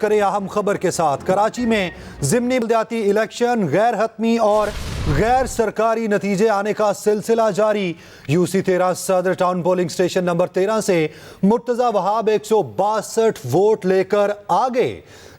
کرے اہم خبر کے ساتھ کراچی میں ضمنی بلدیاتی الیکشن غیر حتمی اور غیر سرکاری نتیجے آنے کا سلسلہ جاری UC 13 صدر ٹاؤن پولنگ سٹیشن نمبر 13 سے مرتضی وہاب 162 ووٹ لے کر آگے،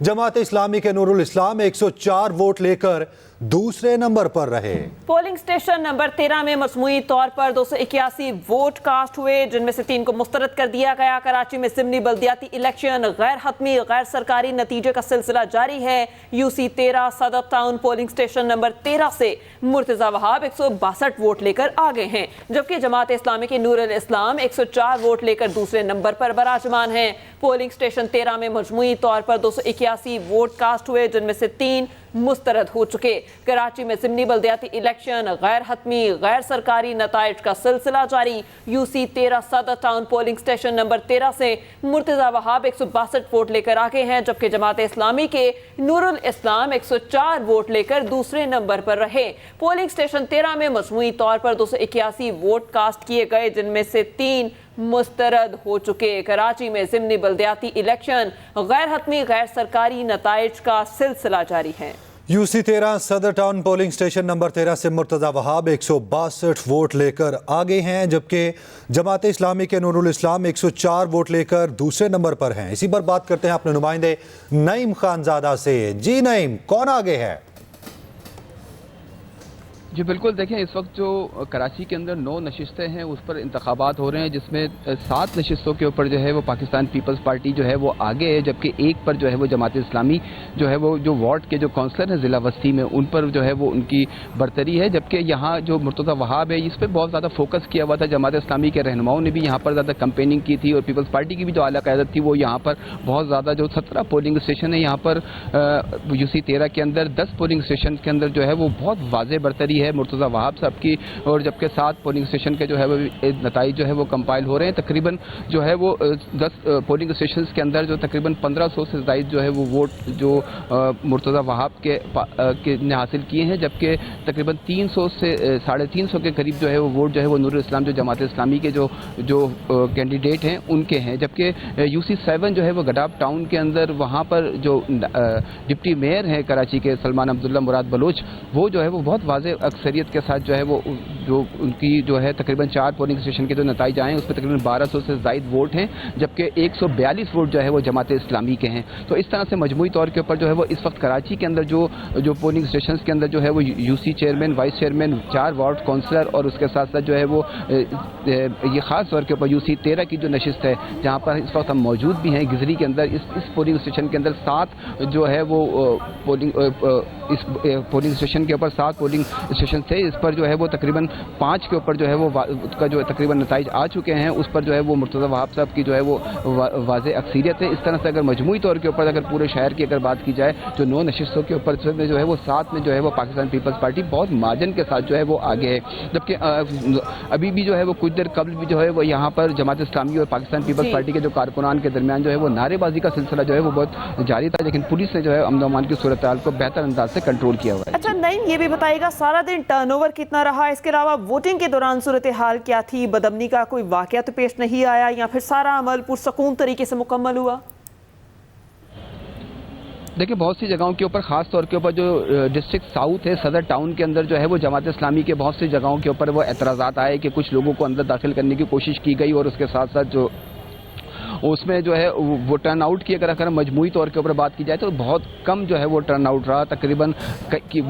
جماعت اسلامی کے نور الاسلام 104 ووٹ لے کر دوسرے نمبر پر رہے۔ پولنگ سٹیشن نمبر 13 میں مجموعی طور پر 281 ووٹ کاسٹ ہوئے، جن میں سے 3 کو مسترد کر دیا گیا۔ کراچی میں ضمنی بلدیاتی الیکشن غیر حتمی غیر سرکاری نتیجے کا سلسلہ جاری ہے۔ UC 13 صدر ٹاؤن پولنگ سٹیشن نمبر 13 سے مرتضی وہاب 162 ووٹ لے کر آگے ہیں، جبکہ جماعت اسلامی کے نور الاسلام 104 ووٹ لے کر دوسرے نمبر پر براجمان ہیں۔ پولنگ سٹیشن 13 میں مجموعی طور پر 281 ووٹ کاسٹ ہوئے، جن میں سے 3 مسترد ہو چکے۔ کراچی میں ضمنی بلدیاتی الیکشن غیر حتمی غیر سرکاری نتائج کا سلسلہ جاری۔ UC 13 صدر ٹاؤن پولنگ سٹیشن نمبر 13 سے مرتضی وہاب 162 ووٹ لے کر آگے ہیں، جبکہ جماعت اسلامی کے نور الاسلام 104 ووٹ لے کر دوسرے نمبر پر رہے۔ پولنگ سٹیشن 13 میں مجموعی طور پر 281 ووٹ کاسٹ کیے گئے، جن میں سے 3 مسترد ہو چکے۔ کراچی میں ضمنی بلدیاتی الیکشن غیر حتمی غیر سرکاری نتائج کا سلسلہ جاری ہے۔ UC 13 صدر ٹاؤن پولنگ سٹیشن نمبر 13 سے مرتضی وہاب 162 ووٹ لے کر آگے ہیں، جبکہ جماعت اسلامی کے نور الاسلام 104 ووٹ لے کر دوسرے نمبر پر ہیں۔ اسی پر بات کرتے ہیں اپنے نمائندے نعیم خانزادہ سے۔ جی نعیم، کون آگے ہے؟ جی بالکل، دیکھیں اس وقت جو کراچی کے اندر 9 نشستیں ہیں اس پر انتخابات ہو رہے ہیں، جس میں 7 نشستوں کے اوپر جو ہے وہ پاکستان پیپلز پارٹی جو ہے وہ آگے ہے، جبکہ ایک پر جو ہے وہ جماعت اسلامی جو ہے وہ جو وارڈ کے جو کونسلر ہیں ضلع وسطی میں ان پر جو ہے وہ ان کی برتری ہے، جبکہ یہاں جو مرتضی وہاب ہے اس پہ بہت زیادہ فوکس کیا ہوا تھا۔ جماعت اسلامی کے رہنماؤں نے بھی یہاں پر زیادہ کمپیننگ کی تھی، اور پیپلز پارٹی کی بھی جو اعلیٰ قیادت تھی وہ یہاں پر بہت زیادہ جو 17 پولنگ اسٹیشن ہے یہاں پر UC 13 کے اندر 10 پولنگ اسٹیشن کے اندر جو ہے وہ بہت واضح برتری ہے مرتضی وہاب صاحب کی، اور جبکہ 7 پولنگ اسٹیشن کے جو ہے وہ نتائج جو ہے وہ کمپائل ہو رہے ہیں۔ تقریباً جو ہے وہ 10 پولنگ اسٹیشنز کے اندر جو تقریباً 1500 سے زائد جو ہے وہ ووٹ جو مرتضی وہاب کے نے حاصل کیے ہیں، جبکہ تقریباً 300 سے 350 کے قریب جو ہے وہ ووٹ جو ہے وہ نور الاسلام جو جماعت اسلامی کے جو کینڈیڈیٹ ہیں ان کے ہیں، جبکہ UC 7 جو ہے وہ گڈاب ٹاؤن کے اندر وہاں پر جو ڈپٹی میئر ہیں کراچی کے سلمان عبداللہ مراد بلوچ، وہ جو ہے وہ بہت واضح اکثریت کے ساتھ جو ہے وہ جو ان کی جو ہے تقریباً 4 پولنگ اسٹیشن کے جو نتائج آئے ہیں اس میں تقریباً 1200 سے زائد ووٹ ہیں، جبکہ 142 ووٹ جو ہے وہ جماعت اسلامی کے ہیں۔ تو اس طرح سے مجموعی طور کے اوپر جو ہے وہ اس وقت کراچی کے اندر جو پولنگ اسٹیشنز کے اندر جو ہے وہ UC chairman, vice chairman, 4 ward councillor, اور اس کے ساتھ ساتھ جو ہے وہ یہ خاص طور کے اوپر UC 13 کی جو نشست ہے جہاں پر اس وقت ہم موجود بھی ہیں گزری کے اندر، اس پولنگ اسٹیشن کے اندر 7 جو ہے وہ اس پولنگ اسٹیشن کے اوپر 7 پولنگ اسٹیشن تھے، اس پر جو ہے وہ تقریباً 5 کے اوپر جو ہے وہ اس کا جو تقریباً نتائج آ چکے ہیں، اس پر جو ہے وہ مرتضی وہاب صاحب کی جو ہے وہ واضح اکثریت ہے۔ اس طرح سے اگر مجموعی طور کے اوپر اگر پورے شہر کی اگر بات کی جائے جو 9 نشستوں کے اوپر جو ہے وہ 7 میں جو ہے وہ پاکستان پیپلز پارٹی بہت مارجن کے ساتھ جو ہے وہ آگے ہے، جبکہ ابھی بھی جو ہے وہ کچھ دیر قبل بھی جو ہے وہ یہاں پر جماعت اسلامی اور پاکستان پیپلز پارٹی کے جو کارکنان کے درمیان جو ہے وہ نعرے بازی کا سلسلہ جو ہے وہ بہت جاری تھا، لیکن پولیس نے جو ہے امن و امان کی صورتحال کو بہتر انداز سے کنٹرول کیا ہوا ہے۔ اچھا نعیم، یہ بھی بتائیے گا سارا دن ٹرن اوور کتنا رہا؟ اس کے علاوہ ووٹنگ کے دوران صورتحال کیا تھی؟ بدامنی کا کوئی واقعہ تو پیش نہیں آیا یا پھر سارا عمل پرسکون طریقے سے مکمل ہوا؟ دیکھیں بہت سی جگہوں کے اوپر، خاص طور کے اوپر جو ڈسٹرکٹ ساؤتھ ہے صدر ٹاؤن کے اندر جو ہے وہ جماعت اسلامی کے بہت سی جگہوں کے اوپر وہ اعتراضات آئے کہ کچھ لوگوں کو اندر داخل کرنے کی کوشش کی گئی، اور اس کے ساتھ ساتھ جو اس میں جو ہے وہ ٹرن آؤٹ کی اگر مجموعی طور کے اوپر بات کی جائے تو بہت کم جو ہے وہ ٹرن آؤٹ رہا، تقریباً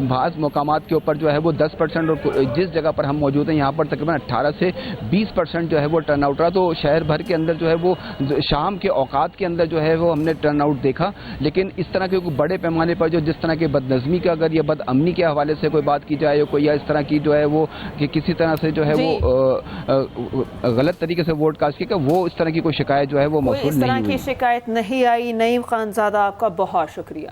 بعض مقامات کے اوپر جو ہے وہ 10%، اور جس جگہ پر ہم موجود ہیں یہاں پر تقریباً 18 سے 20% جو ہے وہ ٹرن آؤٹ رہا۔ تو شہر بھر کے اندر جو ہے وہ شام کے اوقات کے اندر جو ہے وہ ہم نے ٹرن آؤٹ دیکھا، لیکن اس طرح کے بڑے پیمانے پر جو جس طرح کے بد نظمی کا اگر یا بد امنی کے حوالے سے کوئی بات کی جائے کوئی یا اس طرح کی جو ہے وہ کہ کسی طرح سے جو ہے وہ غلط طریقے سے ووٹ کاسٹ کیا، وہ اس طرح کی کوئی شکایت جو ہے وہ موصول نہیں ہوئی۔ اس طرح کی شکایت نہیں آئی۔ نعیم خانزادہ، آپ کا بہت شکریہ۔